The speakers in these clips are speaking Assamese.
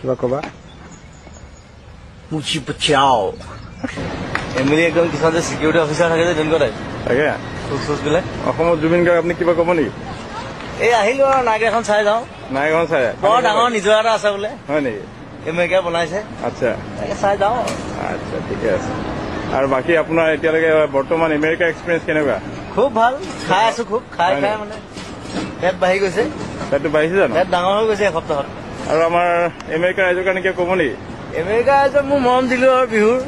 কিবা কবা পুচি পচাও এমএলএ একদম কিছুমান যে সিকিউৰিটি অফিচাৰ থাকে যে তেনেকুৱা টাইপ তাকে চুচ বিলাক অসমত জুবিন গাৰ্গ আপুনি কিবা ক'ব নেকি এই আহিলো আৰু নাগ এখন চাই যাওঁ নাইখন চাই বৰ ডাঙৰ নিজৰ এটা আছে বোলে হয় নেকি এমেৰিকা বনাইছে আচ্ছা তাকে চাই যাওঁ আচ্ছা ঠিকে আছে আৰু বাকী আপোনাৰ এতিয়ালৈকে বৰ্তমান আমেৰিকা এক্সপিৰিয়েঞ্চ কেনেকুৱা খুব ভাল খাই আছো খুব খাই মানে পেট বাঢ়ি গৈছে পেটটো বাঢ়িছে জানো পেট ডাঙৰ হৈ গৈছে এসপ্তাহত আৰু আমাৰ আমেৰিকা ৰাইজৰ কাৰণে কিবা ক'ব নেকি আমেৰিকা ৰাইজক মোৰ মৰম দিলো আৰু বিহুৰ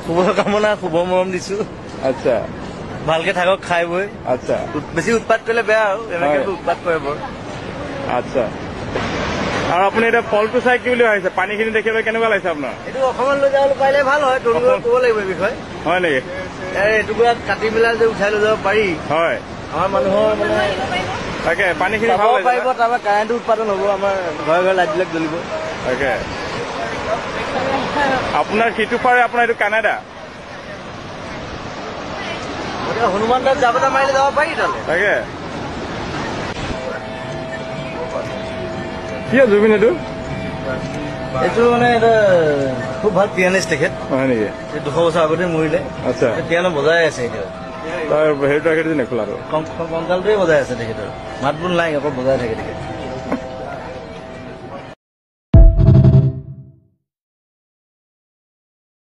শুভকামনা শুভ মৰম দিছো আচ্ছা ভালকে থাকক খাই বৈ আচ্ছা বেছি উৎপাত কৰিলে বেয়া আৰু এনেকে উৎপাত কৰে বৰ আচ্ছা আৰু আপুনি এতিয়া ফলটো চাই কি বুলি ভাবিছে পানীখিনি দেখিবলৈ কেনেকুৱা লাগিছে আপোনাৰ এইটো অসমত লৈ যাবলৈ পাৰিলে ভাল হয় তৰুণক ক'ব লাগিব এই বিষয়ে হয় নেকি এইটুকুৰা কাটি পেলাই যে উঠাই লৈ যাব পাৰি হয় আমাৰ মানুহৰ মানে তাকে পানীখিনি চাব ভাল পাৰিব তাৰপৰা কাৰেণ্টৰ উৎপাদন হ'ব আমাৰ ঘৰে ঘৰে লাইটবিলাক জ্বলিব তাকে আপোনাৰ সিটো পাৰে আপোনাৰ এইটো কানাডা গতিকে হনুমান দাস জাবতা মাৰিলে যাব পাৰি তালৈ তাকে কি জুবিন এইটো মানে এটা খুব ভাল পিয়ানিষ্ট তেখেত হয় নেকি 200 বছৰ আগতে মৰিলে আচ্ছা পিয়ানো বজাই আছে এতিয়া তাৰ হেৰিটো ৰাখি দিছে নেখোলাটো কংকালটোৱে বজাই আছে তেখেতৰ মাত বোল নাই অকল বজাই থাকে তেখেত